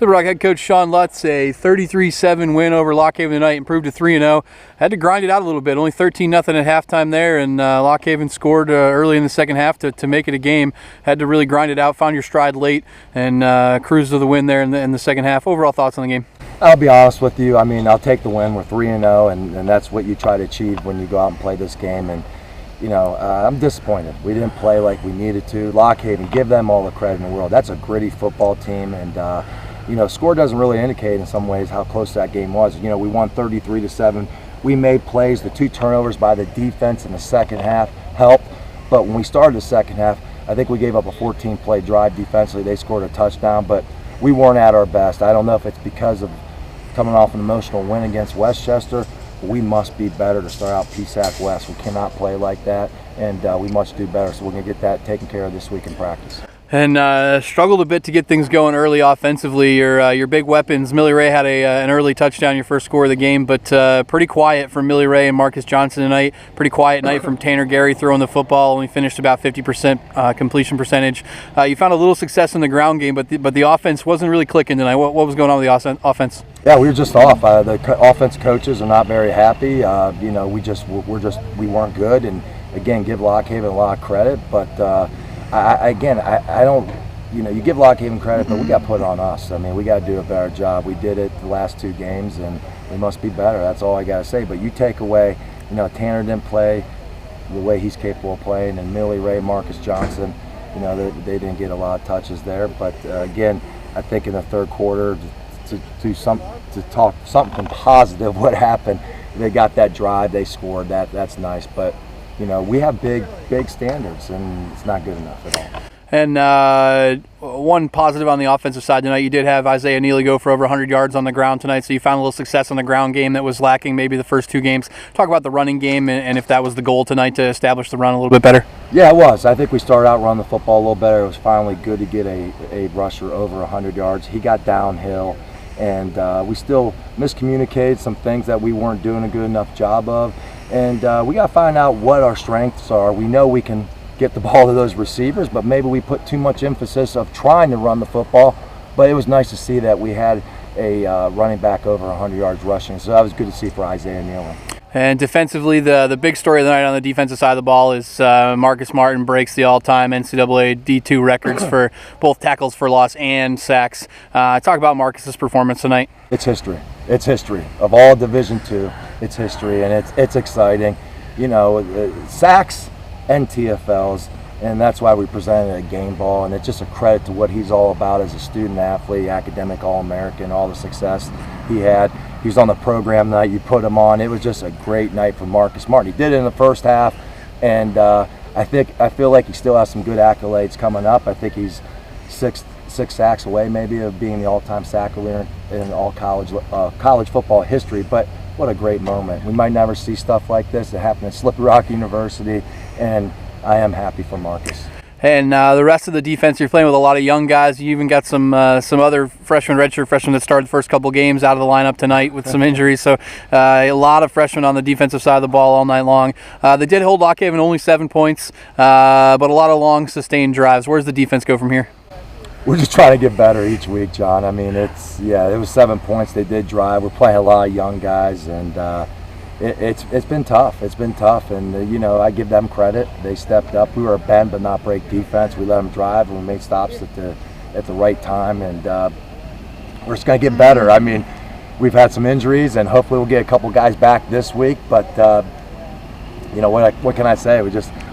Slippery Rock head coach Shawn Lutz, a 33-7 win over Lock Haven tonight, improved to 3-0. Had to grind it out a little bit, only 13-0 at halftime there, and Lock Haven scored early in the second half to make it a game. Had to really grind it out, found your stride late, and cruised to the win there in the second half. Overall thoughts on the game? I'll be honest with you. I mean, I'll take the win. We're 3-0, and that's what you try to achieve when you go out and play this game. And you know, I'm disappointed. We didn't play like we needed to. Lock Haven, give them all the credit in the world. That's a gritty football team, and you know, score doesn't really indicate in some ways how close that game was. You know, we won 33-7. We made plays. The 2 turnovers by the defense in the second half helped. But when we started the second half, I think we gave up a 14-play drive defensively. They scored a touchdown, but we weren't at our best. I don't know if it's because of coming off an emotional win against Westchester. But we must be better to start out PSAC West. We cannot play like that, and we must do better. So we're going to get that taken care of this week in practice. And struggled a bit to get things going early offensively. Your big weapons, Millie Ray had an early touchdown, your first score of the game, but pretty quiet from Millie Ray and Marcus Johnson tonight. Pretty quiet night from Tanner Gary throwing the football. Only finished about 50% completion percentage. You found a little success in the ground game, but the offense wasn't really clicking tonight. What was going on with the offense? Yeah, we were just off. The offense coaches are not very happy. You know, we weren't good, and again, give Lock Haven a lot of credit, but. I don't, you know, you give Lock Haven credit, but we got to put it on us. I mean, we got to do a better job. We did it the last 2 games, and we must be better. That's all I got to say. But you take away, you know, Tanner didn't play the way he's capable of playing, and Millie Ray, Marcus Johnson, you know, they didn't get a lot of touches there. But again, I think in the third quarter, to talk something positive, what happened, they got that drive, they scored. That's nice, but. You know, we have big standards, and it's not good enough at all. And one positive on the offensive side tonight, you did have Isaiah Neely go for over 100 yards on the ground tonight, so you found a little success on the ground game that was lacking maybe the first 2 games. Talk about the running game and if that was the goal tonight to establish the run a little bit better. Yeah, it was. I think we started out running the football a little better. It was finally good to get a rusher over 100 yards. He got downhill, and we still miscommunicated some things that we weren't doing a good enough job of. And we got to find out what our strengths are. We know we can get the ball to those receivers, but maybe we put too much emphasis of trying to run the football. But it was nice to see that we had a running back over 100 yards rushing. So that was good to see for Isaiah Neely. And defensively, the big story of the night on the defensive side of the ball is Marcus Martin breaks the all-time NCAA D2 records for both tackles for loss and sacks. Talk about Marcus's performance tonight. It's history. It's history. Of all Division II, it's history, and it's exciting. You know, sacks and TFLs, and that's why we presented a game ball, and it's just a credit to what he's all about as a student athlete, academic All-American, all the success he had. He was on the program night, you put him on. It was just a great night for Marcus Martin. He did it in the first half, and I feel like he still has some good accolades coming up. I think he's six sacks away maybe of being the all-time sack leader in all college football history. But what a great moment. We might never see stuff like this. It happened at Slippery Rock University, and I am happy for Marcus. And the rest of the defense, you're playing with a lot of young guys. You even got some other redshirt freshmen that started the first couple games out of the lineup tonight with some injuries. So a lot of freshmen on the defensive side of the ball all night long. They did hold Lock Haven only 7 points, but a lot of long sustained drives. Where does the defense go from here? We're just trying to get better each week, John. I mean, it was 7 points. They did drive. We're playing a lot of young guys, and it's been tough. It's been tough, and you know, I give them credit. They stepped up. We were a bend but not break defense. We let them drive, and we made stops at the right time, and we're just gonna get better. I mean, we've had some injuries, and hopefully we'll get a couple guys back this week. But you know, what can I say?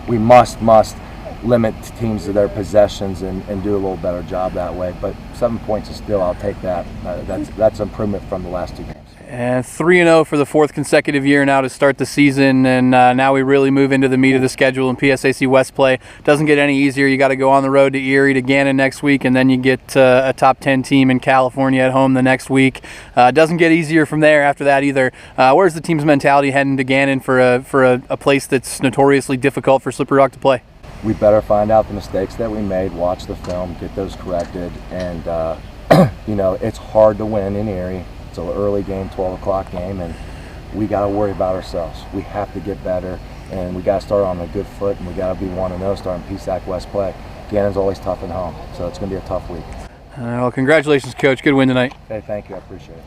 We must limit teams to their possessions and do a little better job that way. But 7 points is still, I'll take that. That's improvement from the last 2 games. And 3-0 for the 4th consecutive year now to start the season, and now we really move into the meat of the schedule and PSAC West play. Doesn't get any easier. You got to go on the road to Erie, to Gannon next week, and then you get a top 10 team in California at home the next week. Doesn't get easier from there after that either. Where's the team's mentality heading to Gannon for a place that's notoriously difficult for Slippery Rock to play? We better find out the mistakes that we made, watch the film, get those corrected, and you know, it's hard to win in Erie. It's an early game, 12 o'clock game, and we got to worry about ourselves. We have to get better, and we got to start on a good foot, and we got to be 1-0 starting PSAC West play. Gannon's always tough at home, so it's going to be a tough week. Well, congratulations, Coach. Good win tonight. Hey, thank you. I appreciate it.